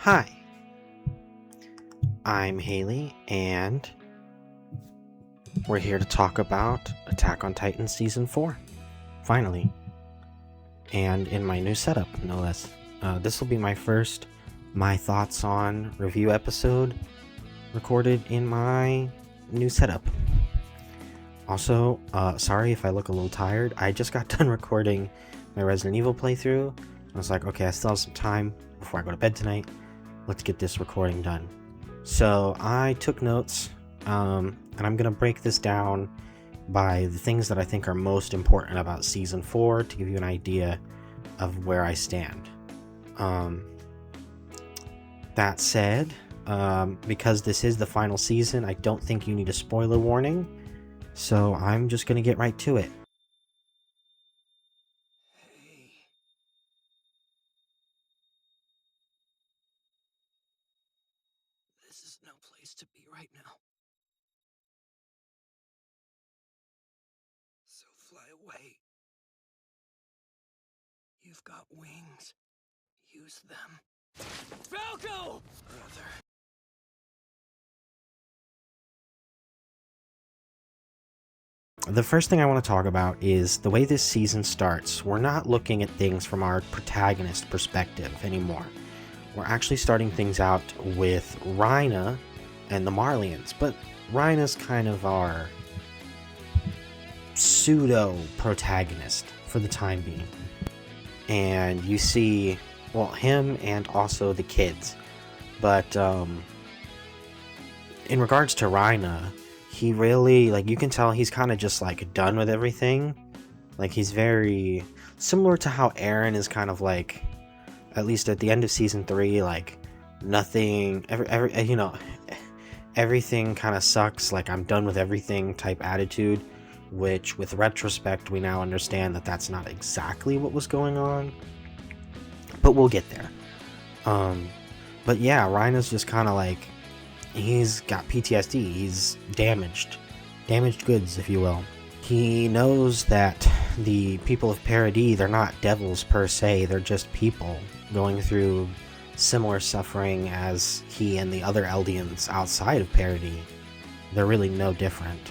Hi, I'm Haley, and we're here to talk about Attack on Titan Season 4, finally, and in my new setup, no less. This will be my first My Thoughts on review episode recorded in my new setup. Also, sorry if I look a little tired. I just got done recording my Resident Evil playthrough. I was like, okay, I still have some time before I go to bed tonight. Let's get this recording done. So I took notes, and I'm going to break this down by the things that I think are most important about Season 4 to give you an idea of where I stand. That said, because this is the final season, I don't think you need a spoiler warning, so I'm just going to get right to it. This is no place to be right now. So fly away. You've got wings. Use them. Falco! Brother. The first thing I want to talk about is the way this season starts. We're not looking at things from our protagonist perspective anymore. We're actually starting things out with Rhina and the Marleyans, but Rhina's kind of our pseudo-protagonist for the time being. And you see, well, him and also the kids. But in regards to Rhina, he really, like, you can tell he's kind of just, like, done with everything. Like, he's very similar to how Eren is kind of, like, at least at the end of Season 3, like, nothing, everything kind of sucks, like, I'm done with everything type attitude, which, with retrospect, we now understand that that's not exactly what was going on. But we'll get there. But yeah, Rhina's just kind of like, he's got PTSD. He's damaged goods, if you will. He knows that the people of Paradis, they're not devils per se, they're just people going through similar suffering as he and the other Eldians outside of Paradis. They're really no different.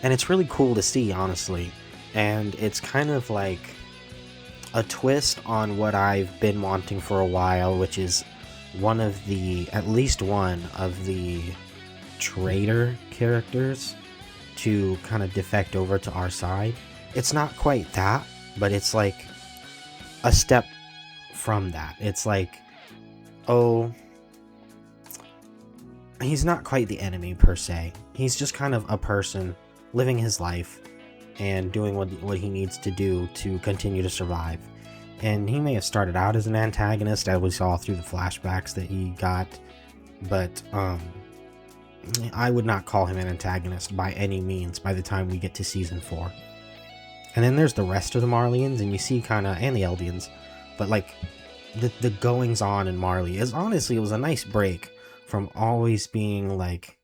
And it's really cool to see, honestly. And it's kind of like a twist on what I've been wanting for a while, which is at least one of the traitor characters to kind of defect over to our side. It's not quite that, but it's like a step from that. It's like, oh, he's not quite the enemy per se. He's just kind of a person living his life and doing what he needs to do to continue to survive. And he may have started out as an antagonist, as we saw through the flashbacks that he got, but I would not call him an antagonist by any means by the time we get to Season 4. And then there's the rest of the Marleyans, and you see kind of, and the Eldians, but like the goings on in Marley is honestly, it was a nice break from always being like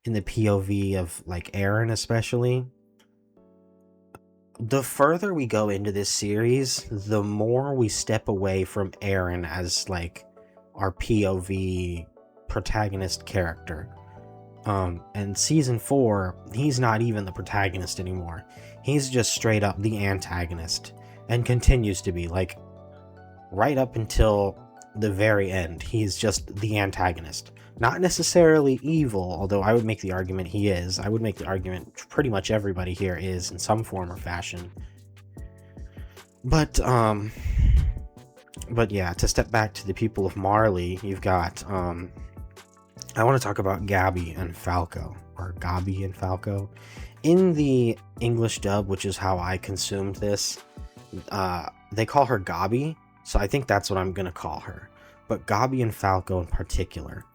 in the POV of like Eren, especially. The further we go into this series, the more we step away from Eren as like our POV protagonist character. And Season 4, he's not even the protagonist anymore. He's just straight up the antagonist, and continues to be, like, right up until the very end. He's just the antagonist. Not necessarily evil, although I would make the argument he is. I would make the argument pretty much everybody here is in some form or fashion. But yeah, to step back to the people of Marley, you've got, I want to talk about Gabi and Falco, or Gabi and Falco. In the English dub, which is how I consumed this, they call her Gabi, so I think that's what I'm going to call her. But Gabi and Falco in particular.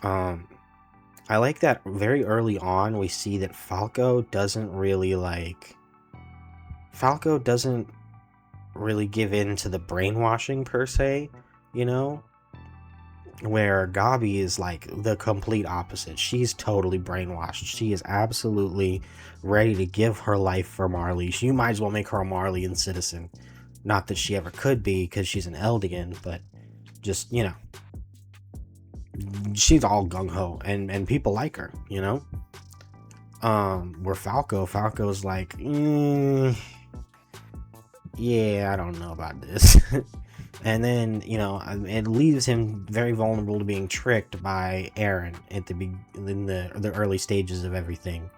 I like that very early on we see that Falco doesn't really give in to the brainwashing per se, you know? Where Gabi is like the complete opposite. She's totally brainwashed. She is absolutely ready to give her life for Marley. You might as well make her a Marleyan citizen. Not that she ever could be, because she's an Eldian, but just, she's all gung-ho, and people like her, you know. Where Falco's like, yeah, I don't know about this. And then, you know, it leaves him very vulnerable to being tricked by Eren at in the early stages of everything.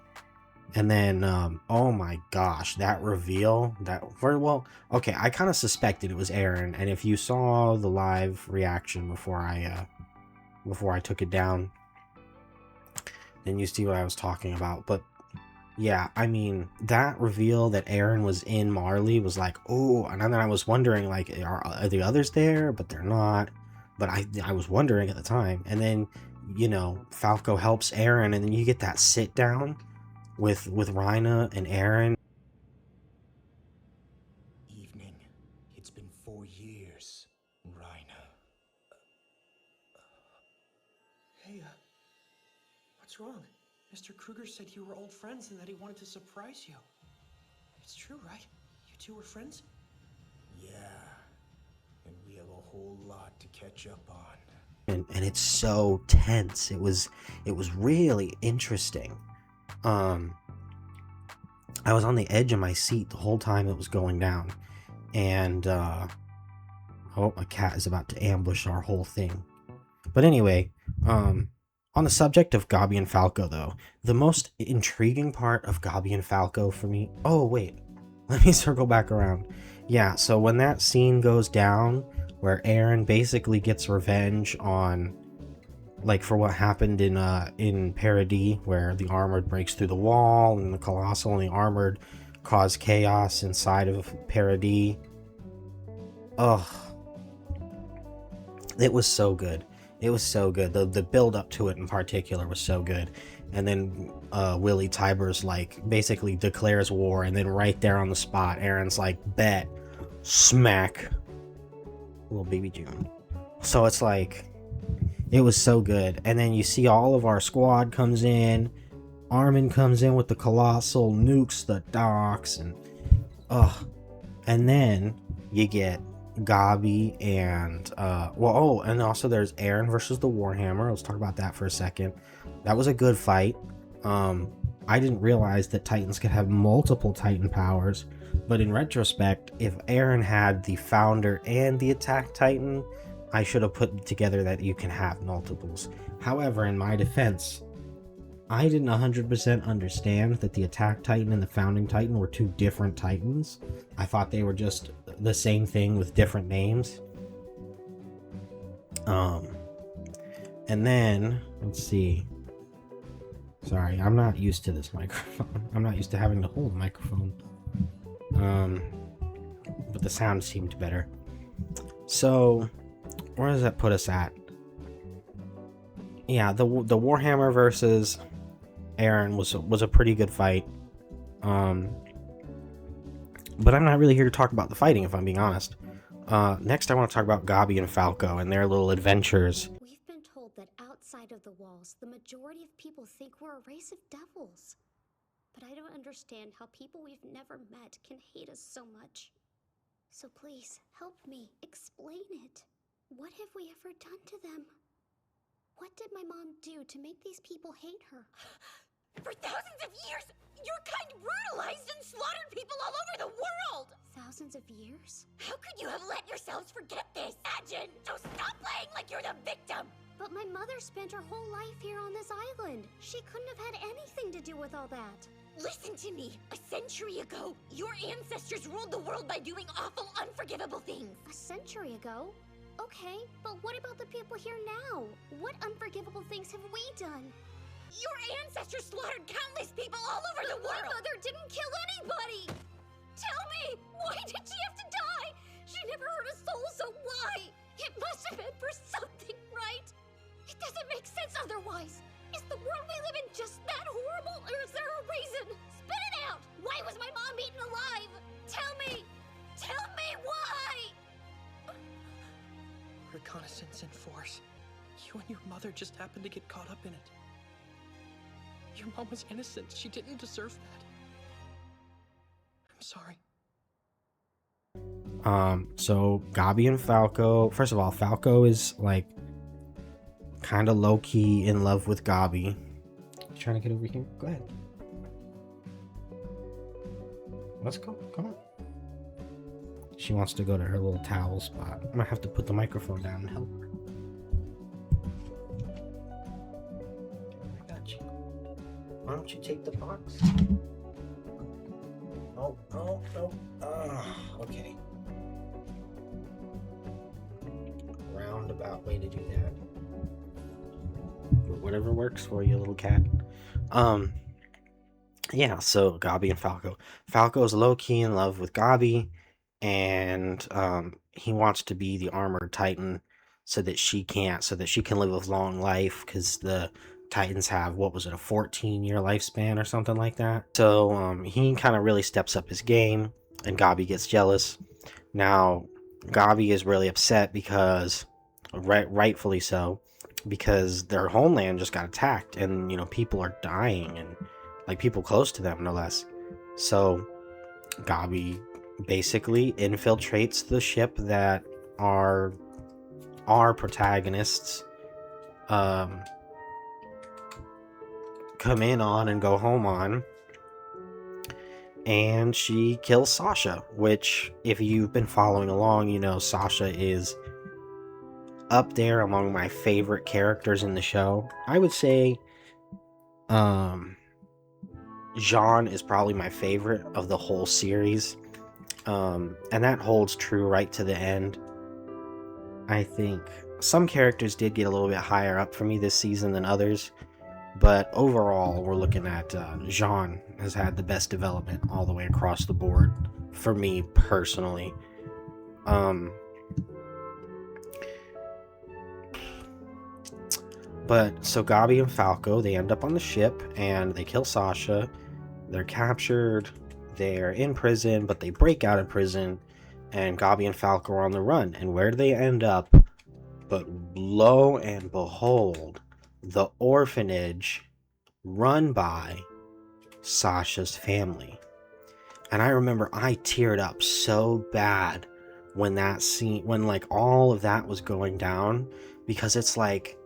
And then, oh my gosh, that reveal, well, okay, I kind of suspected it was Eren, and if you saw the live reaction before I took it down, then you see what I was talking about. But yeah, I mean, that reveal that Eren was in Marley was like, oh, and then I was wondering, like, are the others there? But they're not. But I was wondering at the time. And then, you know, Falco helps Eren, and then you get that sit down with Reina and Eren. Evening. It's been 4 years, Reina. Hey, what's wrong? Mr. Kruger said you were old friends and that he wanted to surprise you. It's true, right? You two were friends? Yeah. And we have a whole lot to catch up on. And it's so tense. It was really interesting. I was on the edge of my seat the whole time it was going down. And oh, a cat is about to ambush our whole thing. But anyway, on the subject of Gabi and Falco, though, the most intriguing part of Gabi and Falco for me... Oh, wait. Let me circle back around. Yeah, so when that scene goes down, where Eren basically gets revenge on, like, for what happened in Paradis, where the Armored breaks through the wall, and the Colossal and the Armored cause chaos inside of Paradis. Ugh. It was so good. It was so good. The build up to it in particular was so good. And then Willie Tyburs like basically declares war, and then right there on the spot, Eren's like, bet, smack, little baby June. So it's like, it was so good. And then you see all of our squad comes in. Armin comes in with the Colossal, nukes the docks, and and then you get Gabi and and also there's Eren versus the Warhammer. Let's talk about that for a second. That was a good fight. I didn't realize that Titans could have multiple Titan powers, but in retrospect, if Eren had the Founder and the Attack Titan, I should have put together that you can have multiples. However, in my defense, I didn't 100% understand that the Attack Titan and the Founding Titan were two different Titans. I thought they were just the same thing with different names. And then, let's see. Sorry, I'm not used to this microphone. I'm not used to having to hold a microphone. But the sound seemed better. So, where does that put us at? Yeah, the Warhammer versus Eren was a pretty good fight. But I'm not really here to talk about the fighting, if I'm being honest. Next, I want to talk about Gabi and Falco and their little adventures. We've been told that outside of the walls, the majority of people think we're a race of devils. But I don't understand how people we've never met can hate us so much. So please, help me, explain it. What have we ever done to them? What did my mom do to make these people hate her? For thousands of years, your kind brutalized and slaughtered people all over the world! Thousands of years? How could you have let yourselves forget this? Imagine! So stop playing like you're the victim! But my mother spent her whole life here on this island. She couldn't have had anything to do with all that. Listen to me. A century ago, your ancestors ruled the world by doing awful, unforgivable things. A century ago? Okay, but what about the people here now? What unforgivable things have we done? Your ancestors slaughtered countless people all over the world! My mother didn't kill anybody! Tell me, why did she have to die? She never hurt a soul, so why? It must have been for something, right? It doesn't make sense otherwise. Is the world we live in just that horrible, or is there a reason? Spit it out! Why was my mom eaten alive? Tell me! Tell me why! Reconnaissance in force. You and your mother just happened to get caught up in it. Your mom was innocent. She didn't deserve that. I'm sorry. So Gabi and Falco. First of all, Falco is like kind of low-key in love with Gabi. You trying to get over here? Go ahead. Let's go. Come on. She wants to go to her little towel spot. I might have to put the microphone down and help her. I got you. Why don't you take the box? Oh, oh, oh. Okay. Roundabout way to do that. Whatever works for you, little cat. Yeah, so Gabi and Falco. Falco's low-key in love with Gabi, and he wants to be the armored titan so that she can live a long life, because the Titans have, what was it, a 14-year lifespan or something like that. So he kind of really steps up his game, and Gabi gets jealous. Now, Gabi is really upset because, rightfully so, because their homeland just got attacked, and people are dying, and like people close to them, no less. So Gabi basically infiltrates the ship that our protagonists come in on and go home on, and she kills Sasha, which, if you've been following along, Sasha is up there among my favorite characters in the show. I would say Jean is probably my favorite of the whole series, and that holds true right to the end. I think some characters did get a little bit higher up for me this season than others, but overall we're looking at Jean has had the best development all the way across the board for me personally. But so Gabi and Falco, they end up on the ship and they kill Sasha. They're captured, they're in prison, but they break out of prison, and Gabi and Falco are on the run. And where do they end up? But lo and behold, the orphanage run by Sasha's family. And I remember I teared up so bad when that scene, when like all of that was going down, because it's like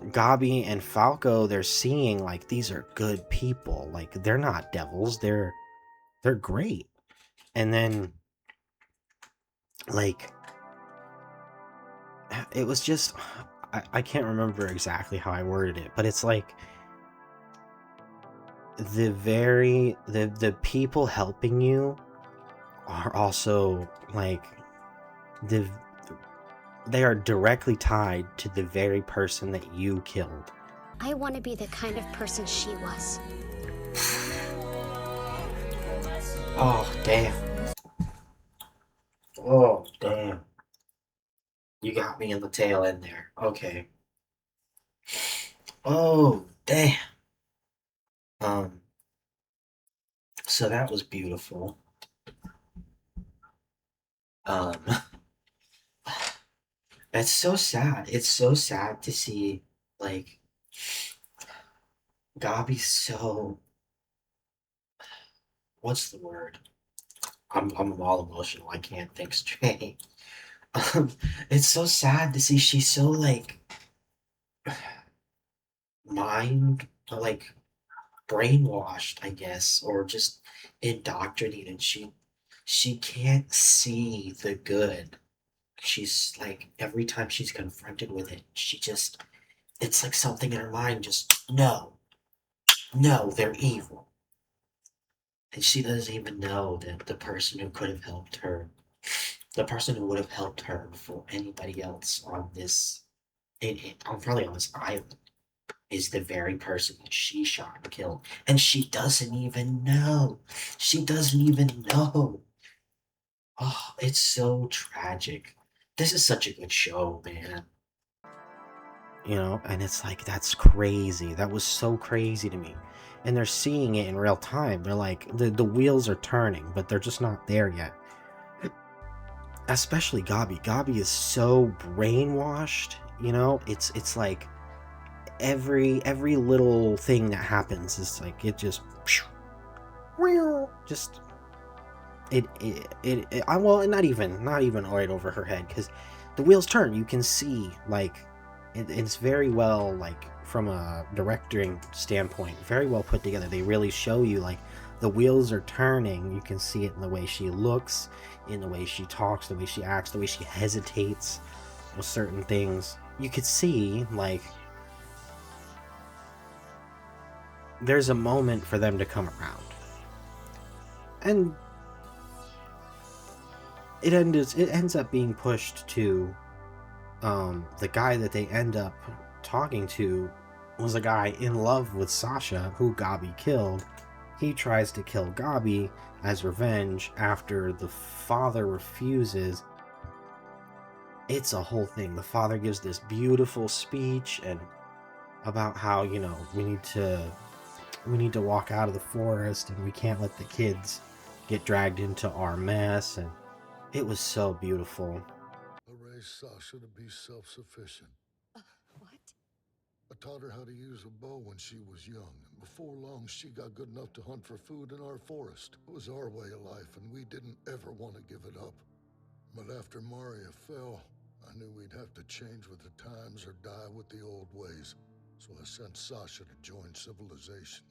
Gabi and Falco, they're seeing like these are good people, like they're not devils, they're great. And then like it was just, I can't remember exactly how I worded it, but it's like the people helping you are also like they are directly tied to the very person that you killed. I want to be the kind of person she was. Oh, damn. Oh, damn. You got me in the tail end there. Okay. Oh, damn. So that was beautiful. It's so sad. It's so sad to see, like, Gabi's so... What's the word? I'm all emotional. I can't think straight. It's so sad to see she's so, like, brainwashed, I guess, or just indoctrinated. She can't see the good. She's like, every time she's confronted with it, it's like something in her mind just, no, they're evil. And she doesn't even know that the person who could have helped her, the person who would have helped her before anybody else on this, probably on this island, is the very person that she shot and killed. And she doesn't even know. She doesn't even know. Oh, it's so tragic. This is such a good show, man. And it's like, that's crazy. That was so crazy to me. And they're seeing it in real time. They're like, the wheels are turning, but they're just not there yet. Especially Gabi. Gabi is so brainwashed, It's like every little thing that happens is like, it just well, not even right over her head, because the wheels turn. You can see like it's very well, like, from a directing standpoint, very well put together. They really show you, like, the wheels are turning. You can see it in the way she looks, in the way she talks, the way she acts, the way she hesitates with certain things. You could see, like, there's a moment for them to come around. And it ends up being pushed to the guy that they end up talking to was a guy in love with Sasha, who Gabi killed. He tries to kill Gabi as revenge after the father refuses. It's a whole thing. The father gives this beautiful speech and about how, you know, we need to walk out of the forest and we can't let the kids get dragged into our mess, and it was so beautiful. I raised Sasha to be self-sufficient. What? I taught her how to use a bow when she was young, and before long she got good enough to hunt for food in our forest. It was our way of life, and we didn't ever want to give it up. But after Maria fell, I knew we'd have to change with the times or die with the old ways. So I sent Sasha to join civilization.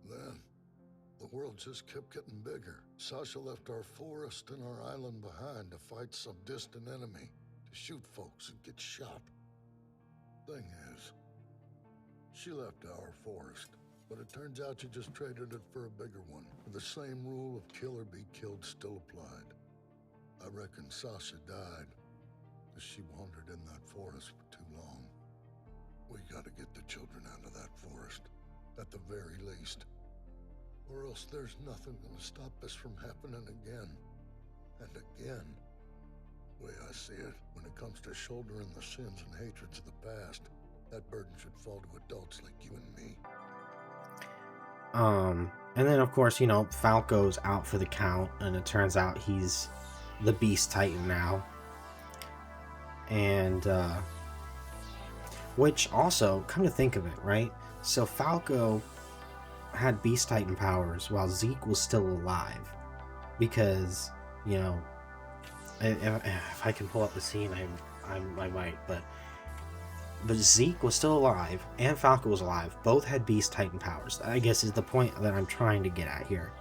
Then, the world just kept getting bigger. Sasha left our forest and our island behind to fight some distant enemy, to shoot folks and get shot. Thing is, she left our forest, but it turns out she just traded it for a bigger one. The same rule of kill or be killed still applied. I reckon Sasha died because she wandered in that forest for too long. We gotta get the children out of that forest, at the very least. Or else there's nothing gonna stop this from happening again. And again. The way I see it, when it comes to shouldering the sins and hatreds of the past, that burden should fall to adults like you and me. And then of course, you know, Falco's out for the count, and it turns out he's the Beast Titan now. And, which also, come to think of it, right? So Falco had Beast Titan powers while Zeke was still alive. Because, you know, if I can pull up the scene, I might, but Zeke was still alive and Falco was alive. Both had Beast Titan powers. I guess is the point that I'm trying to get at here.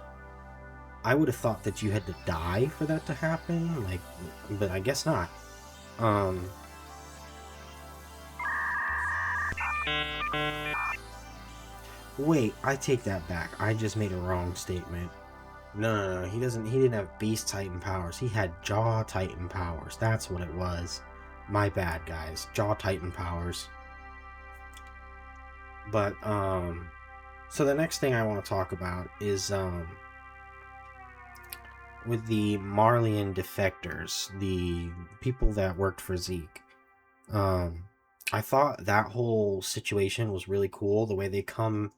I would have thought that you had to die for that to happen, like, but I guess not. Wait, I take that back. I just made a wrong statement. No, he didn't have Beast Titan powers. He had Jaw Titan powers. That's what it was. My bad, guys. Jaw Titan powers. But, so the next thing I want to talk about is, with the Marleyan defectors, the people that worked for Zeke. I thought that whole situation was really cool. The way they come,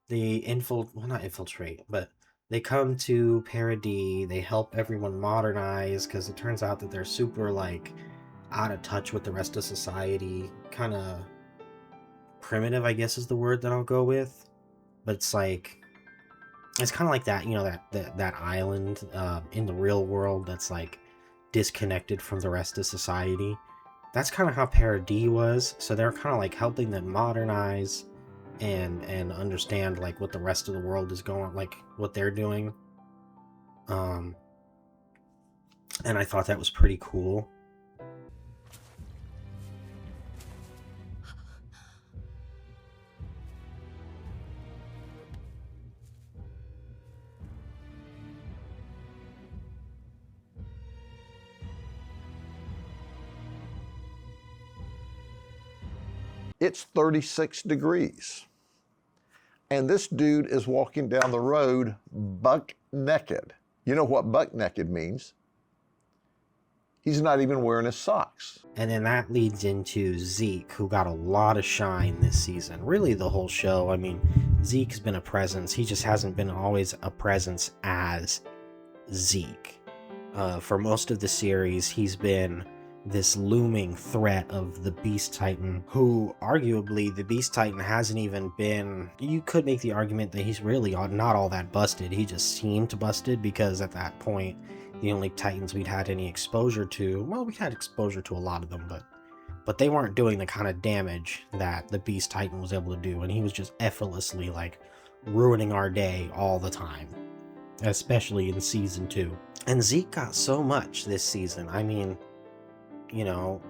not infiltrate, but they come to Paradis, they help everyone modernize, because it turns out that they're super, like, out of touch with the rest of society. Kind of primitive, I guess is the word that I'll go with. But it's like, it's kind of like that, you know, that island in the real world that's, like, disconnected from the rest of society. That's kind of how Paradis was. So they're kind of, like, helping them modernize and understand, like, what the rest of the world is going, like, what they're doing. And I thought that was pretty cool. It's 36 degrees. And this dude is walking down the road buck naked. You know what buck naked means? He's not even wearing his socks. And then that leads into Zeke, who got a lot of shine this season. Really the whole show. I mean, Zeke's been a presence. He just hasn't been always a presence as Zeke. For most of the series, he's been this looming threat of the Beast Titan, who arguably the Beast Titan hasn't even been, you could make the argument that he's really not all that busted. He just seemed busted because at that point the only Titans we'd had any exposure to, well, we had exposure to a lot of them, but but they weren't doing the kind of damage that the Beast Titan was able to do, and he was just effortlessly like ruining our day all the time, especially in season 2. And Zeke got so much this season. I mean, you know,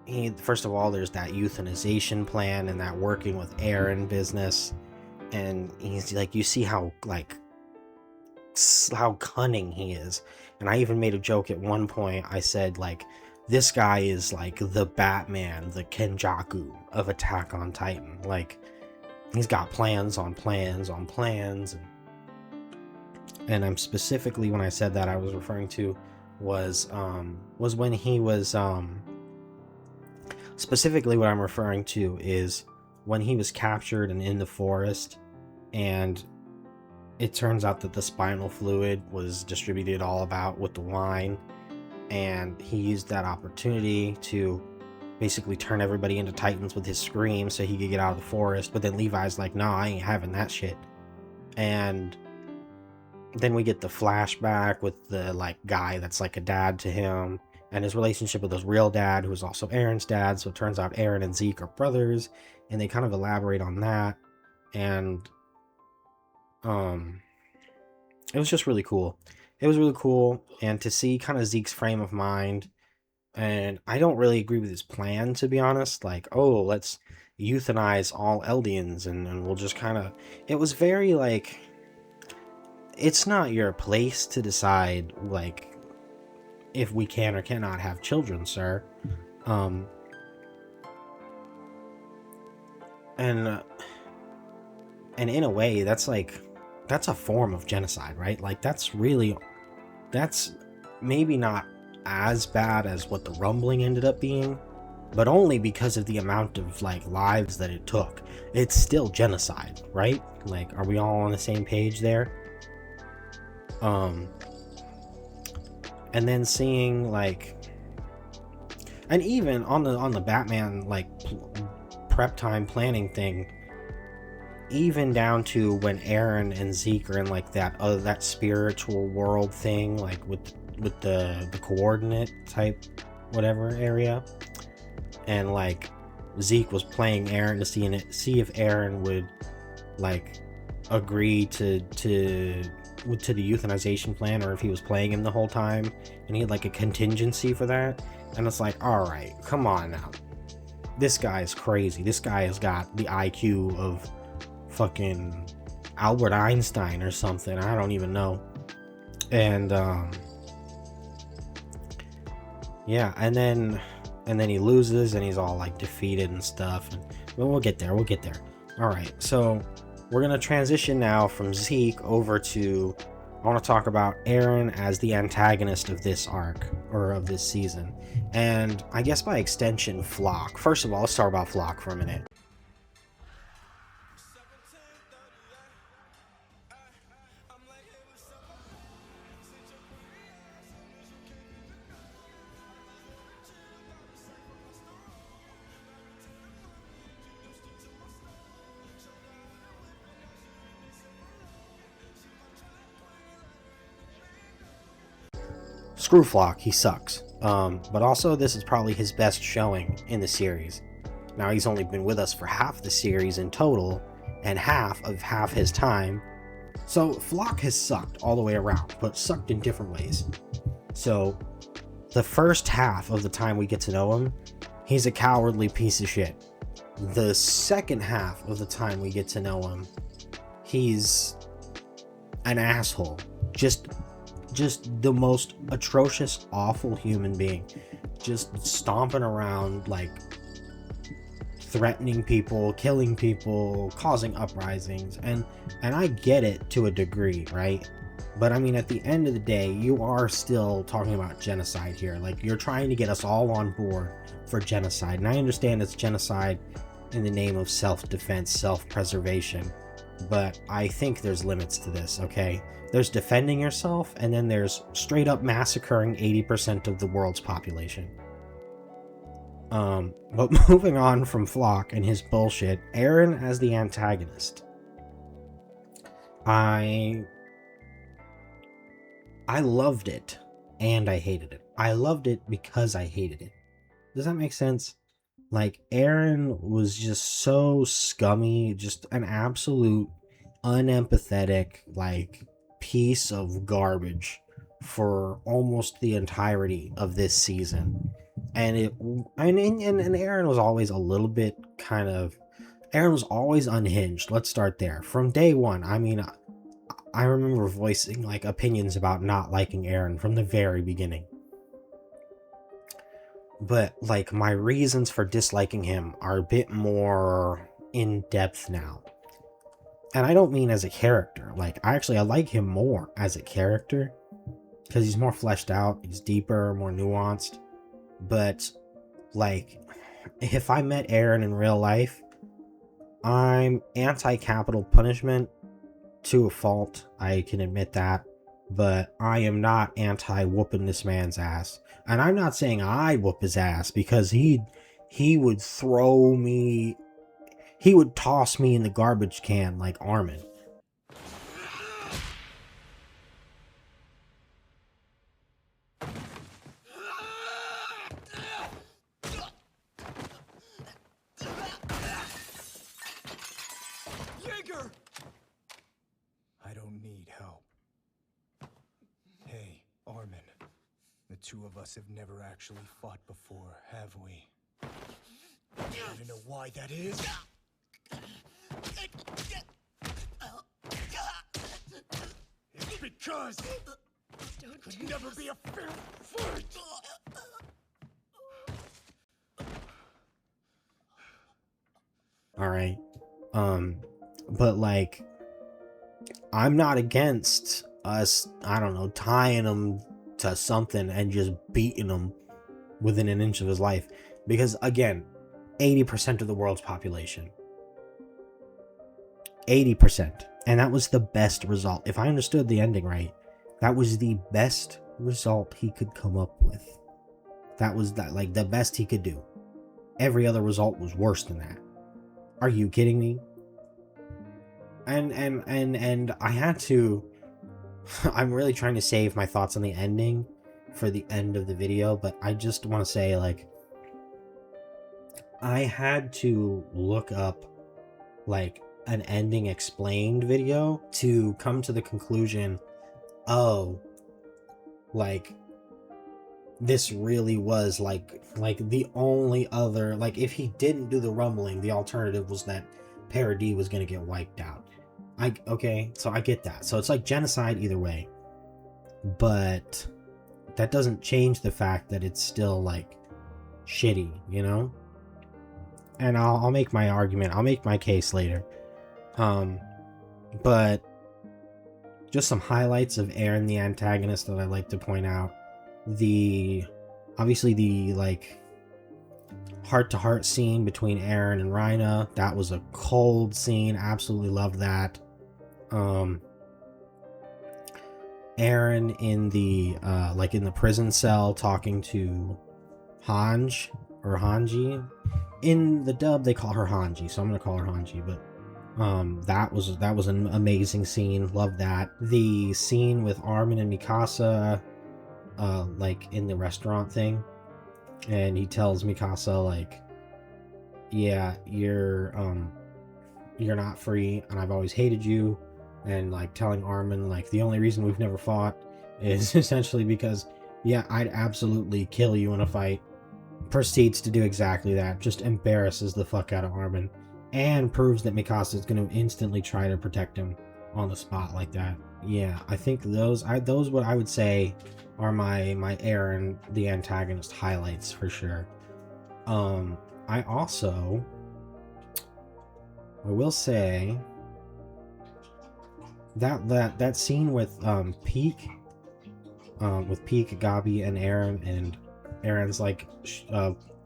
he, first of all, there's that euthanization plan and that working with Eren business, and he's like, you see how cunning he is. And I even made a joke at one point. I said, like, this guy is like the Batman, the Kenjaku of Attack on Titan. Like, he's got plans on plans on plans. And I'm specifically, when I said that, I was referring to was when he was specifically what I'm referring to is when he was captured and in the forest, and it turns out that the spinal fluid was distributed all about with the wine, and he used that opportunity to basically turn everybody into Titans with his scream so he could get out of the forest. But then Levi's like, nah, I ain't having that shit. And then we get the flashback with the like guy that's like a dad to him, and his relationship with his real dad, who is also Eren's dad. So it turns out Eren and Zeke are brothers, and they kind of elaborate on that. And it was just really cool. It was really cool, and to see kind of Zeke's frame of mind. And I don't really agree with his plan, to be honest. Like, oh, let's euthanize all Eldians, and we'll just kind of... It was very, like... It's not your place to decide, like, if we can or cannot have children, sir. And in a way, that's, like... That's a form of genocide, right? Like, that's really... That's maybe not as bad as what the Rumbling ended up being, but only because of the amount of like lives that it took. It's still genocide, right? Like, are we all on the same page there? And then seeing like, and even on the Batman like prep time planning thing, even down to when Eren and Zeke are in like that spiritual world thing, like with the coordinate type whatever area, and like Zeke was playing Eren to see if Eren would like agree to the euthanization plan, or if he was playing him the whole time, and he had like a contingency for that. And it's like, all right, come on now, this guy is crazy. This guy has got the IQ of fucking Albert Einstein or something. I don't even know. And yeah, and then he loses, and he's all like defeated and stuff. And we'll get there. All right, so we're gonna transition now from Zeke over to, I want to talk about Eren as the antagonist of this arc, or of this season, and I guess by extension Floch. First of all, let's talk about Floch for a minute. Screw Floch, he sucks. But also, this is probably his best showing in the series. Now, he's only been with us for half the series in total, and half his time. So, Floch has sucked all the way around, but sucked in different ways. So, the first half of the time we get to know him, he's a cowardly piece of shit. The second half of the time we get to know him, he's an asshole. Just the most atrocious, awful human being. Just stomping around, like, threatening people, killing people, causing uprisings. And I get it to a degree, right? But I mean, at the end of the day, you are still talking about genocide here. Like, you're trying to get us all on board for genocide. And I understand it's genocide in the name of self-defense, self-preservation. But I think there's limits to this, okay? There's defending yourself, and then there's straight up massacring 80% of the world's population. But moving on from Floch and his bullshit, Eren as the antagonist. I loved it, and I hated it. I loved it because I hated it. Does that make sense? Like, Eren was just so scummy, just an absolute unempathetic, like, piece of garbage for almost the entirety of this season. And Eren was always a little bit kind of, Eren was always unhinged. Let's start there. From day one, I mean, I remember voicing like opinions about not liking Eren from the very beginning. But like my reasons for disliking him are a bit more in depth now. And I don't mean as a character. Like I like him more as a character because he's more fleshed out, he's deeper, more nuanced. But like if I met Eren in real life, I'm anti-capital punishment to a fault. I can admit that. But I am not anti-whooping this man's ass. And I'm not saying I'd whoop his ass, because he would throw me, he would toss me in the garbage can like Armin. Jaeger! I don't need help. Hey, Armin. The two of us have never actually fought before, have we? You wanna know why that is? It's because it could never be a fair fight! Alright. But like, I'm not against us, I don't know, tying him to something and just beating him within an inch of his life. Because again, 80% of the world's population. 80%. And that was the best result. If I understood the ending right, that was the best result he could come up with. That was like the best he could do. Every other result was worse than that. Are you kidding me? And I had to, I'm really trying to save my thoughts on the ending for the end of the video, but I just want to say, like, I had to look up like an ending explained video to come to the conclusion, oh, like this really was like the only other, like if he didn't do the rumbling, the alternative was that Paradis was going to get wiped out. Okay, so I get that. So it's like genocide either way, but that doesn't change the fact that it's still like shitty, you know? And I'll make my argument, I'll make my case later. But just some highlights of Eren the antagonist that I'd like to point out. Obviously the like heart-to-heart scene between Eren and Reina, that was a cold scene, absolutely loved that. Eren in the like in the prison cell talking to Hanji. In the dub they call her Hanji, so I'm gonna call her Hanji, but that was an amazing scene, loved that. The scene with Armin and Mikasa like in the restaurant thing, and he tells Mikasa like, yeah, you're not free and I've always hated you, and like telling Armin like the only reason we've never fought is essentially because, yeah, I'd absolutely kill you in a fight. Proceeds to do exactly that, just embarrasses the fuck out of Armin, and proves that Mikasa is going to instantly try to protect him on the spot like that. Yeah, I think those what I would say are my Eren the antagonist highlights for sure. I will say that scene with Pieck, Gabi, and Eren, and Eren's like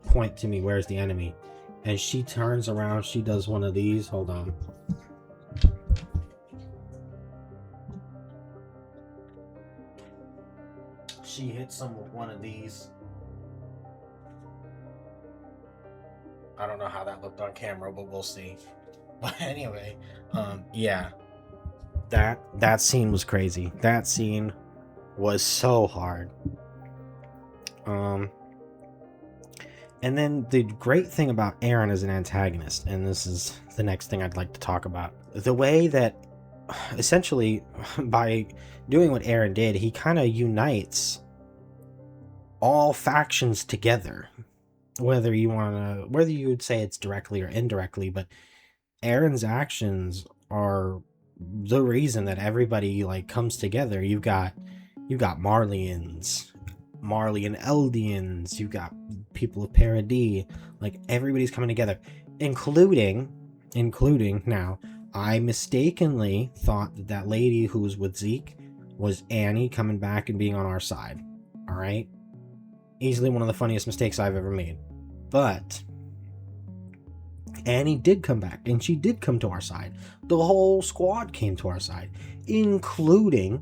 point to me, where's the enemy? And she turns around, she does one of these, hold on. She hits him with one of these. I don't know how that looked on camera, but we'll see. But anyway, yeah. That scene was crazy. That scene was so hard. And then the great thing about Eren as an antagonist, and this is the next thing I'd like to talk about, the way that essentially by doing what Eren did, he kind of unites all factions together. Whether you would say it's directly or indirectly, but Eren's actions are the reason that everybody like comes together. You've got Marleyans, Marleyan Eldians, you've got people of Paradis, like everybody's coming together, including now, I mistakenly thought that lady who was with Zeke was Annie coming back and being on our side. All right, easily one of the funniest mistakes I've ever made. But Annie did come back, and she did come to our side. The whole squad came to our side, including,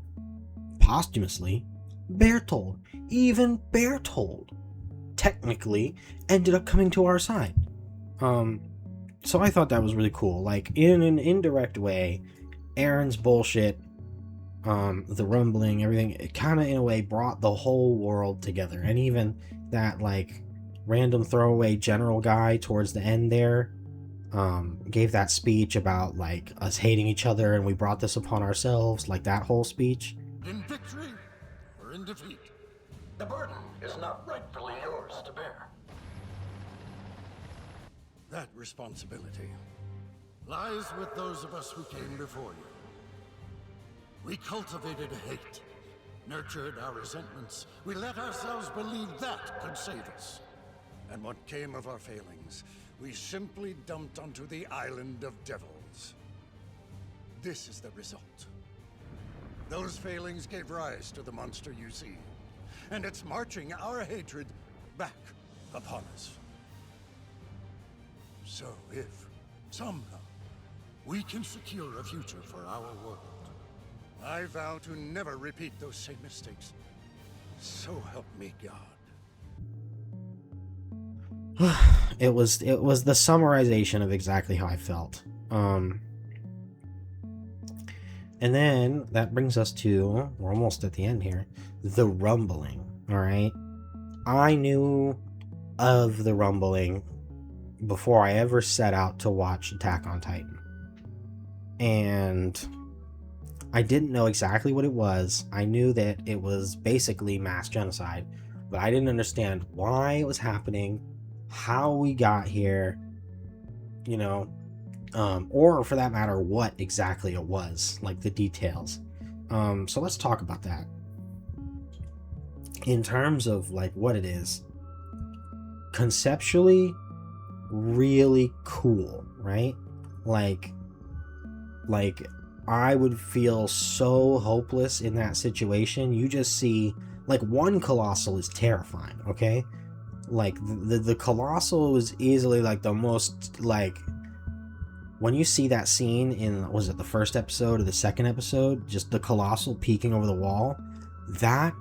posthumously, Bertold. Even Bertold, technically, ended up coming to our side. So I thought that was really cool. Like, in an indirect way, Eren's bullshit, the rumbling, everything, it kind of, in a way, brought the whole world together. And even that, like, random throwaway general guy towards the end there, gave that speech about, like, us hating each other and we brought this upon ourselves, like that whole speech. In victory or in defeat, the burden is not rightfully yours to bear. That responsibility lies with those of us who came before you. We cultivated hate, nurtured our resentments. We let ourselves believe that could save us. And what came of our failings, we simply dumped onto the island of devils. This is the result. Those failings gave rise to the monster you see, and it's marching our hatred back upon us. So if, somehow, we can secure a future for our world, I vow to never repeat those same mistakes. So help me God. It was the summarization of exactly how I felt. And then that brings us to, we're almost at the end here, the rumbling. All right, I knew of the rumbling before I ever set out to watch Attack on Titan, and I didn't know exactly what it was. I knew that it was basically mass genocide, but I didn't understand why it was happening, how we got here, you know, or for that matter, what exactly it was, like the details. So let's talk about that. In terms of like what it is, conceptually, really cool, right? Like I would feel so hopeless in that situation. You just see, like, one Colossal is terrifying, okay? Like, the Colossal is easily, like, the most, like, when you see that scene in, was it the first episode or the second episode? Just the Colossal peeking over the wall. That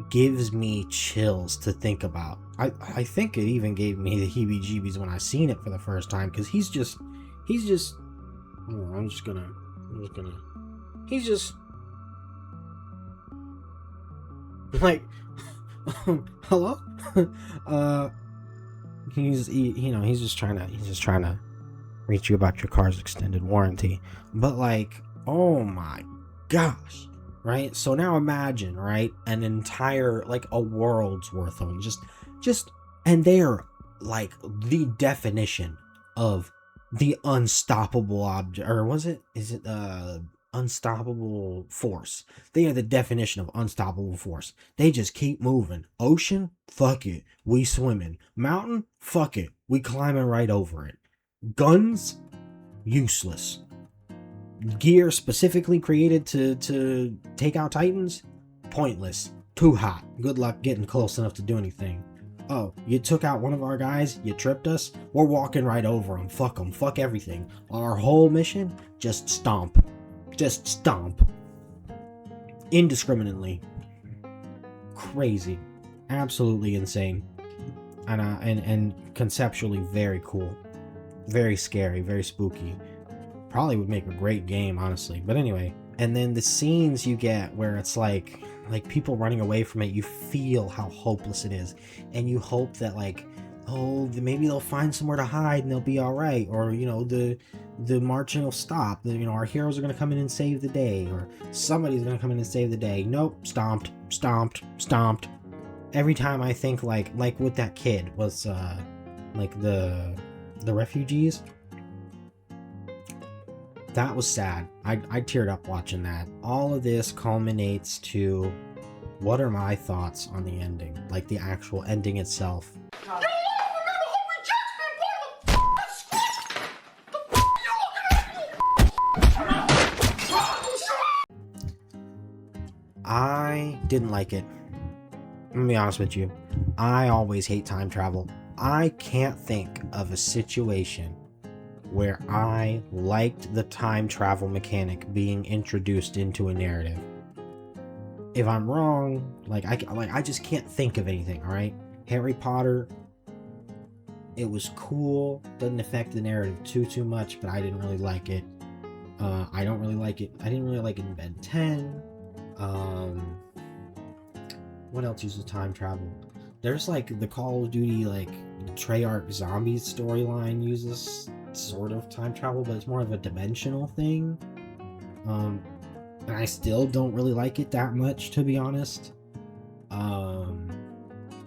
gives me chills to think about. I think it even gave me the heebie-jeebies when I seen it for the first time, because he's just, oh, he's just like, hello? He's just trying to reach you about your car's extended warranty. But like, oh my gosh, right? So now imagine, right, an entire, like, a world's worth of them, just and they're like the definition of the unstoppable object, or unstoppable force. They are the definition of unstoppable force. They just keep moving. Ocean, fuck it, we swimming. Mountain, fuck it, we climbing right over it. Guns, useless. Gear specifically created to take out Titans, pointless. Too hot. Good luck getting close enough to do anything. Oh, you took out one of our guys, you tripped us, we're walking right over them. Fuck them, fuck everything. Our whole mission, just stomp. Just stomp. Indiscriminately. Crazy. Absolutely insane. And conceptually very cool. Very scary, very spooky. Probably would make a great game, honestly. But anyway, and then the scenes you get where it's like people running away from it, you feel how hopeless it is, and you hope that like oh, maybe they'll find somewhere to hide and they'll be all right, or you know, the marching will stop. You know, our heroes are gonna come in and save the day, or somebody's gonna come in and save the day. Nope, stomped, stomped, stomped. Every time I think like with that kid was like the refugees. That was sad. I teared up watching that. All of this culminates to what are my thoughts on the ending, like the actual ending itself. I didn't like it. I'm gonna be honest with you. I always hate time travel. I can't think of a situation where I liked the time travel mechanic being introduced into a narrative. If I'm wrong, I just can't think of anything, alright? Harry Potter, it was cool, doesn't affect the narrative too much, but I didn't really like it. I don't really like it. I didn't really like it in Ben 10. What else uses time travel? There's like the Call of Duty, like Treyarch Zombies storyline uses sort of time travel, but it's more of a dimensional thing. And I still don't really like it that much, to be honest.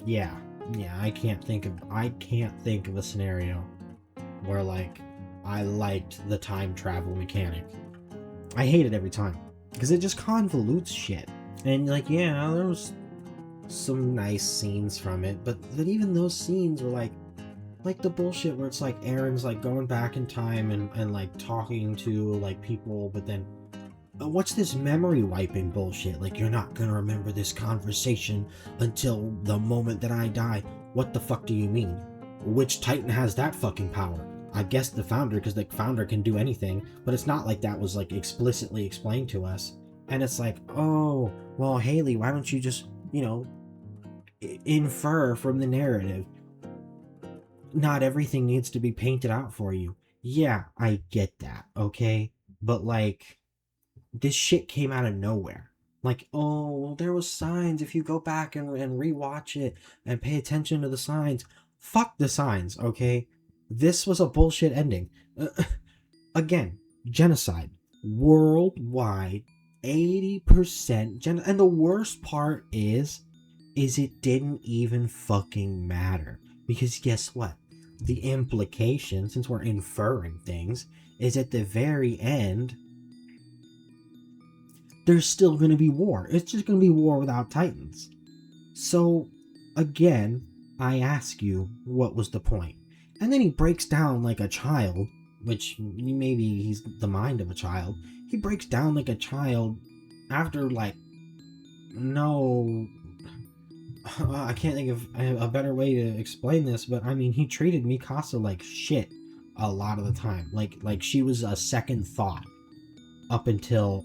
Yeah, I can't think of a scenario where like I liked the time travel mechanic. I hate it every time because it just convolutes shit. And like, yeah, there was some nice scenes from it, but even those scenes were like the bullshit where it's like Aaron's like going back in time and like talking to like people, but then what's this memory wiping bullshit? Like, you're not gonna remember this conversation until the moment that I die. What the fuck do you mean? Which Titan has that fucking power? I guess the Founder, because the Founder can do anything, but it's not like that was like explicitly explained to us. And it's like, oh, well, Haley, why don't you just, you know, infer from the narrative? Not everything needs to be painted out for you. Yeah, I get that, okay? But like, this shit came out of nowhere. Like, oh, well, there was signs. If you go back and rewatch it and pay attention to the signs, fuck the signs, okay? This was a bullshit ending. Again, genocide. Worldwide, 80% and the worst part is it didn't even fucking matter. Because guess what? The implication, since we're inferring things, is at the very end, there's still going to be war. It's just going to be war without Titans. So, again, I ask you, what was the point? And then he breaks down like a child, which maybe he's the mind of a child. He breaks down like a child after like, no, I can't think of a better way to explain this, but I mean, he treated Mikasa like shit a lot of the time. Like she was a second thought up until,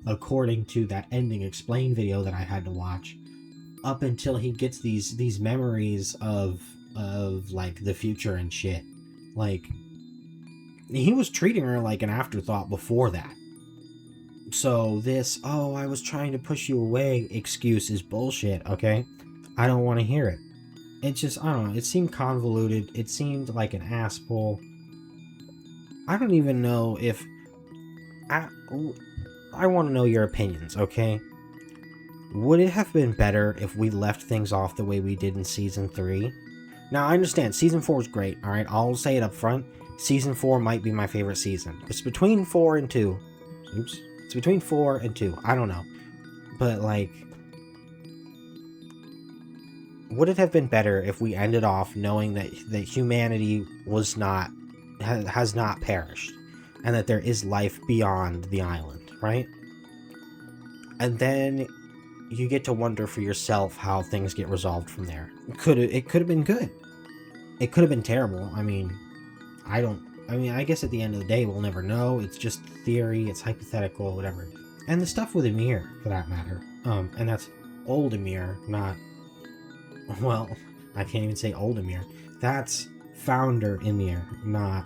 according to that ending explain video that I had to watch, up until he gets these memories of like the future and shit. Like, he was treating her like an afterthought before that. So this, oh, I was trying to push you away excuse is bullshit, okay? I don't want to hear it. It just, I don't know, it seemed convoluted. It seemed like an ass pull. I don't even know if... I want to know your opinions, okay? Would it have been better if we left things off the way we did in Season 3? Now, I understand, Season 4 is great, alright? I'll say it up front. Season 4 might be my favorite season. It's between 4 and 2. Oops. It's between 4 and 2. I don't know. But, like... would it have been better if we ended off knowing that humanity was not... has not perished? And that there is life beyond the island, right? And then you get to wonder for yourself how things get resolved from there. It could have been good. It could have been terrible. I mean, I guess at the end of the day, we'll never know. It's just theory, it's hypothetical, whatever. And the stuff with Ymir, for that matter. And that's old Ymir, not... well, I can't even say old Ymir. That's Founder Ymir, not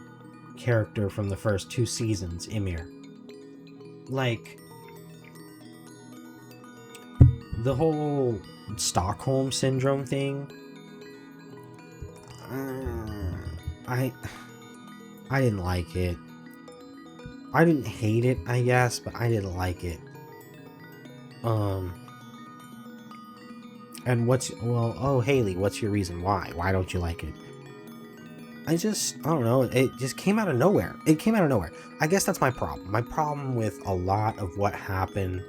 character from the first 2 seasons Ymir. Like, the whole Stockholm Syndrome thing, I didn't like it. I didn't hate it, I guess, but I didn't like it. And Haley, what's your reason why? Why don't you like it? I don't know, it just came out of nowhere. It came out of nowhere. I guess that's my problem. My problem with a lot of what happened,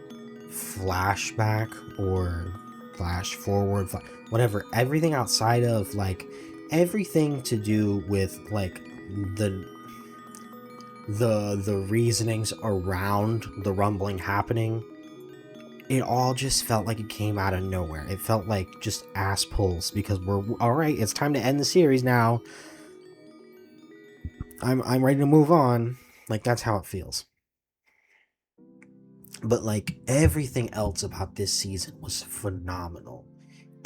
flashback or flash forward, whatever, everything outside of, like, everything to do with, like, the reasonings around the rumbling happening, it all just felt like it came out of nowhere. It felt like just ass pulls, because we're alright, it's time to end the series now. I'm ready to move on. Like, that's how it feels. But, like, everything else about this season was phenomenal.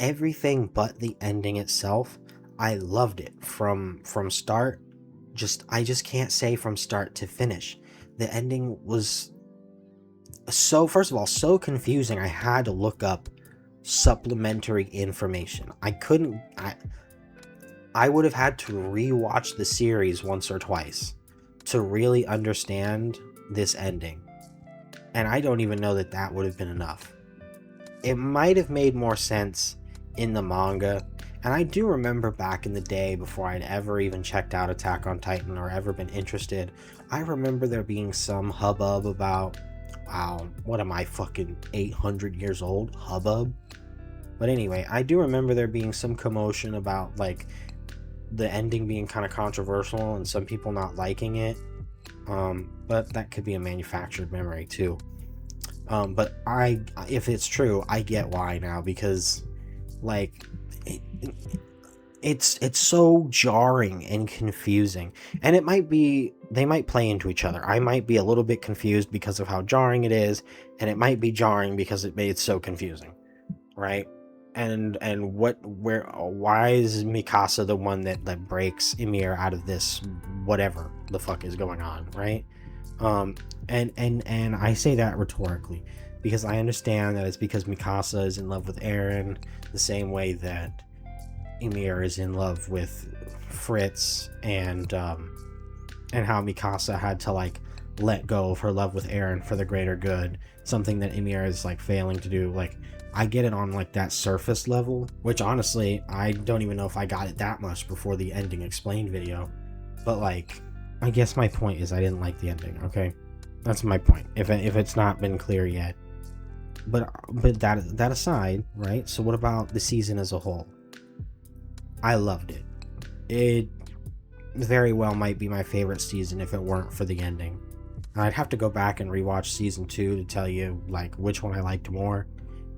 Everything but the ending itself, I loved it from start. I just can't say from start to finish. The ending was first of all, so confusing. I had to look up supplementary information. I would have had to rewatch the series once or twice to really understand this ending. And I don't even know that would have been enough. It might have made more sense in the manga. And I do remember back in the day, before I'd ever even checked out Attack on Titan or ever been interested, I remember there being some hubbub about, wow, what am I, fucking 800 years old? Hubbub? But anyway, I do remember there being some commotion about, like, the ending being kind of controversial and some people not liking it. But that could be a manufactured memory too. But if it's true, I get why now, because, like, it's so jarring and confusing, and it might be, they might play into each other. I might be a little bit confused because of how jarring it is, and it might be jarring because it's so confusing, right? And why is Mikasa the one that breaks Ymir out of this whatever the fuck is going on, right? And I say that rhetorically, because I understand that it's because Mikasa is in love with Eren the same way that Ymir is in love with Fritz, and how Mikasa had to, like, let go of her love with Eren for the greater good, something that Ymir is, like, failing to do. Like, I get it on, like, that surface level, which honestly, I don't even know if I got it that much before the ending explained video. But, like, I guess my point is I didn't like the ending, okay? That's my point, if it's not been clear yet. But that aside, right? So what about the season as a whole? I loved it. It very well might be my favorite season if it weren't for the ending. I'd have to go back and rewatch season 2 to tell you, like, which one I liked more.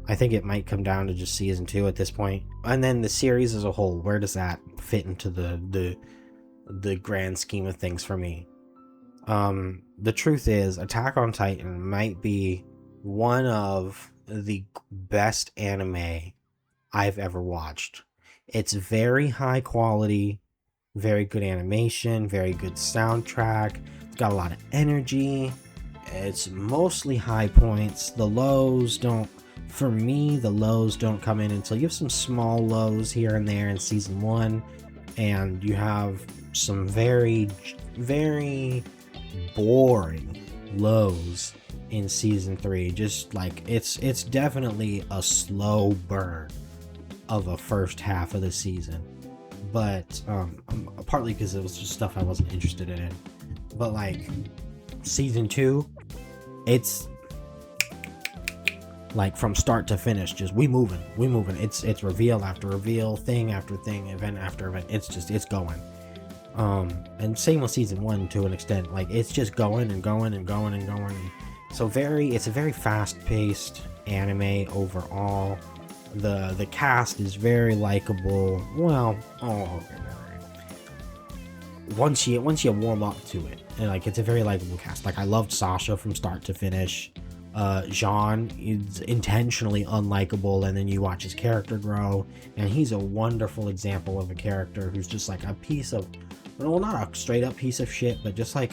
I think it might come down to just season 2 at this point. And then the series as a whole, where does that fit into the grand scheme of things for me? The truth is, Attack on Titan might be one of the best anime I've ever watched. It's very high quality, very good animation, very good soundtrack. It's got a lot of energy. It's mostly high points. The lows don't, for me, the lows don't come in until you have some small lows here and there in season 1, and you have some very, very boring lows in season 3. Just like, it's definitely a slow burn of a first half of the season, but partly because it was just stuff I wasn't interested in. But like season 2, it's like from start to finish, just we moving. It's reveal after reveal, thing after thing, event after event. It's going. And same with season 1 to an extent. Like, it's just going and going and going and going. So it's a very fast-paced anime overall. The cast is very likable. Well, once you warm up to it, and like, it's a very likable cast. Like, I loved Sasha from start to finish. Jean is intentionally unlikable, and then you watch his character grow, and he's a wonderful example of a character who's just like a piece of, well, not a straight up piece of shit, but just like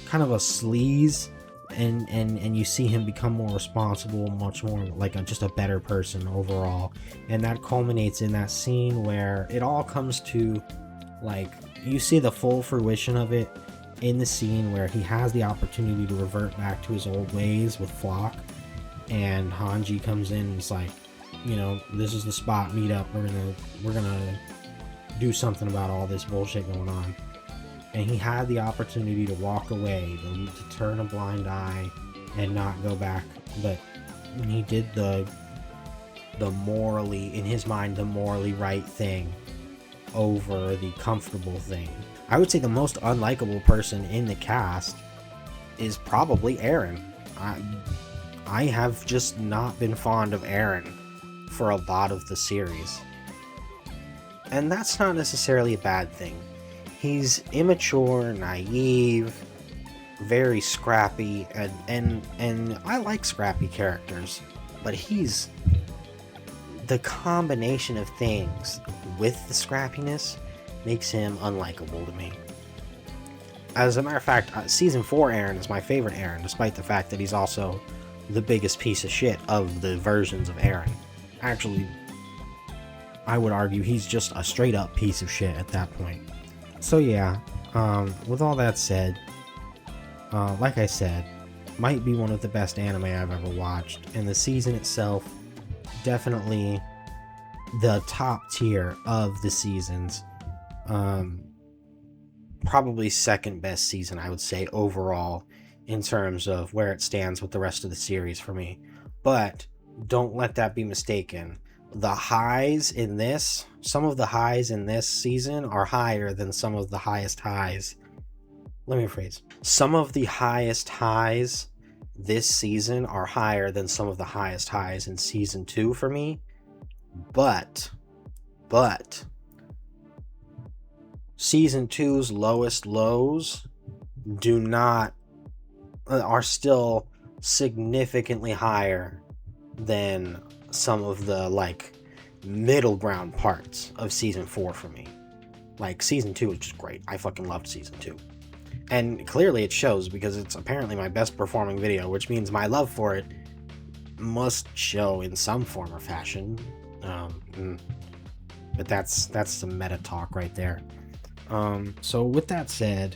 kind of a sleaze, and you see him become more responsible, much more like just a better person overall. And that culminates in that scene where it all comes to Like, you see the full fruition of it in the scene where he has the opportunity to revert back to his old ways with Flock, and Hanji comes in and is like, you know, this is the spot, meet up, we're gonna do something about all this bullshit going on. And he had the opportunity to walk away, to turn a blind eye and not go back, but he did the morally, in his mind, the morally right thing over the comfortable thing. I would say the most unlikable person in the cast is probably Eren. I have just not been fond of Eren for a lot of the series. And that's not necessarily a bad thing. He's immature, naive, very scrappy, and I like scrappy characters, but he's the combination of things with the scrappiness makes him unlikable to me. As a matter of fact, Season 4 Eren is my favorite Eren, despite the fact that he's also the biggest piece of shit of the versions of Eren. Actually, I would argue he's just a straight up piece of shit at that point. So yeah, with all that said, like I said, might be one of the best anime I've ever watched, and the season itself, definitely the top tier of the seasons. Probably second best season, I would say, overall, in terms of where it stands with the rest of the series for me. But don't let that be mistaken. The highs in this, some of the highs in this season are higher than some of the highest highs. Let me rephrase. Some of the highest highs this season are higher than some of the highest highs in season 2 for me. But season 2's lowest lows are still significantly higher than some of the like middle ground parts of season 4 for me. Like, season 2 is just great. I fucking loved season 2. And clearly it shows, because it's apparently my best performing video, which means my love for it must show in some form or fashion. But that's some meta talk right there. So with that said,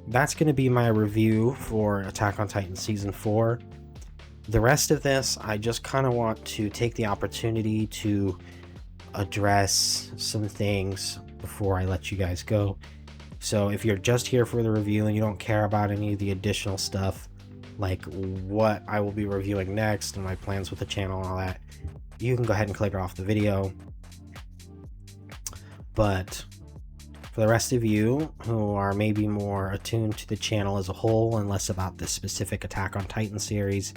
that's going to be my review for Attack on Titan Season 4. The rest of this, I just kind of want to take the opportunity to address some things before I let you guys go. So if you're just here for the review and you don't care about any of the additional stuff, like what I will be reviewing next and my plans with the channel and all that, you can go ahead and click off the video. But for the rest of you who are maybe more attuned to the channel as a whole and less about this specific Attack on Titan series,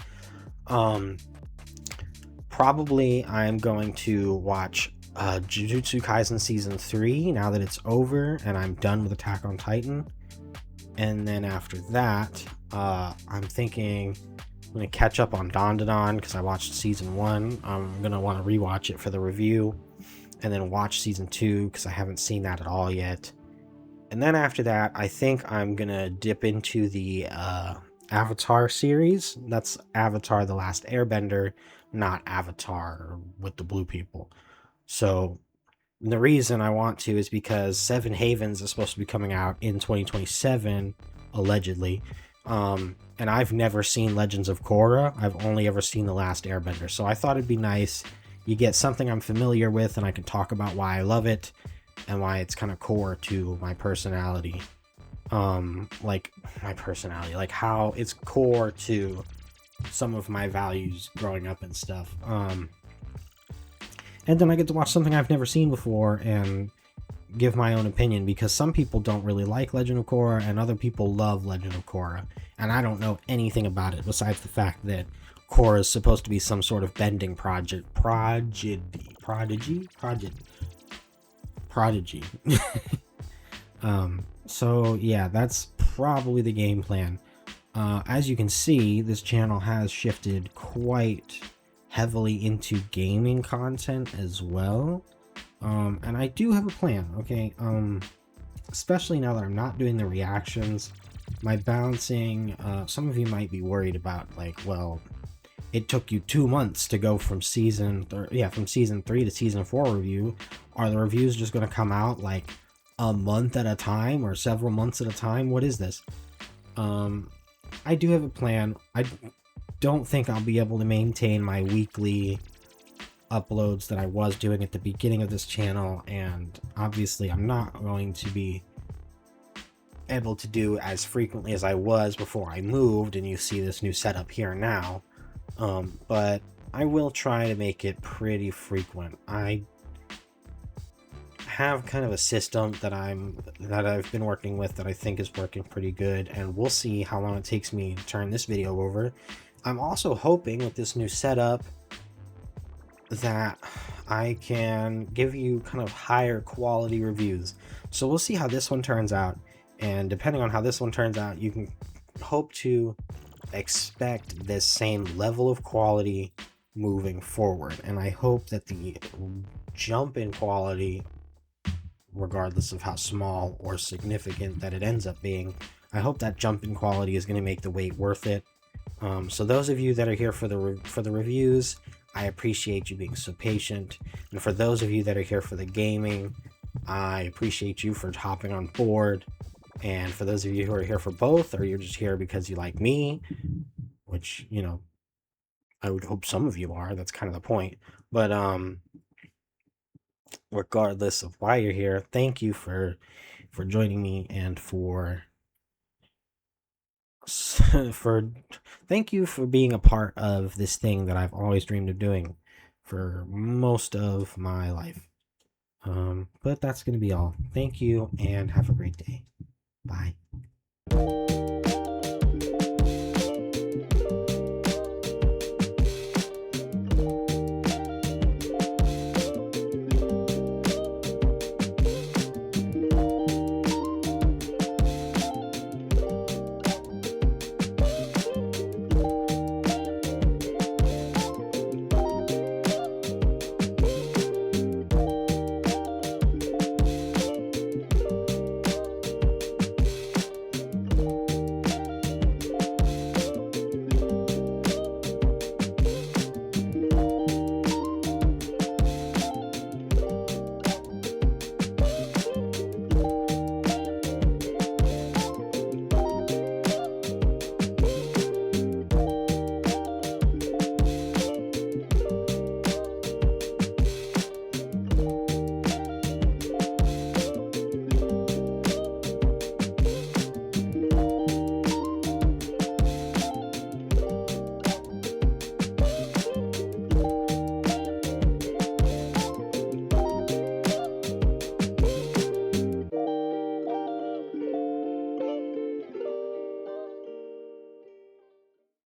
probably I'm going to watch Jujutsu Kaisen Season 3 now that it's over and I'm done with Attack on Titan. And then after that, I'm thinking I'm going to catch up on Dandadan because I watched Season 1. I'm going to want to rewatch it for the review. And then watch Season 2 because I haven't seen that at all yet. And then after that, I think I'm going to dip into the Avatar series. That's Avatar The Last Airbender, not Avatar with the blue people. So the reason I want to is because Seven Havens is supposed to be coming out in 2027, allegedly. And I've never seen Legends of Korra. I've only ever seen The Last Airbender. So I thought it'd be nice. You get something I'm familiar with and I can talk about why I love it and why it's kind of core to my personality. Like how it's core to some of my values growing up and stuff. And then I get to watch something I've never seen before and give my own opinion, because some people don't really like Legend of Korra and other people love Legend of Korra. And I don't know anything about it besides the fact that Korra is supposed to be some sort of bending prodigy. So yeah, that's probably the game plan. As you can see, this channel has shifted quite heavily into gaming content as well. And I do have a plan, okay? Especially now that I'm not doing the reactions, my balancing, some of you might be worried about, like, well, it took you 2 months to go from season 3 to season 4 review. Are the reviews just going to come out like a month at a time or several months at a time? What is this? I do have a plan. I don't think I'll be able to maintain my weekly uploads that I was doing at the beginning of this channel, and obviously I'm not going to be able to do as frequently as I was before I moved, and you see this new setup here now. But I will try to make it pretty frequent. I have kind of a system that I've been working with that I think is working pretty good, and we'll see how long it takes me to turn this video over. I'm also hoping with this new setup that I can give you kind of higher quality reviews. So we'll see how this one turns out, and depending on how this one turns out, you can hope to expect this same level of quality moving forward. And I hope that the jump in quality, regardless of how small or significant that it ends up being, I hope that jump in quality is going to make the wait worth it. So those of you that are here for the reviews, I appreciate you being so patient. And for those of you that are here for the gaming, I appreciate you for hopping on board. And for those of you who are here for both, or you're just here because you like me, which, you know, I would hope some of you are, that's kind of the point. But regardless of why you're here, thank you for joining me, and thank you for being a part of this thing that I've always dreamed of doing for most of my life. But that's going to be all. Thank you, and have a great day. Bye.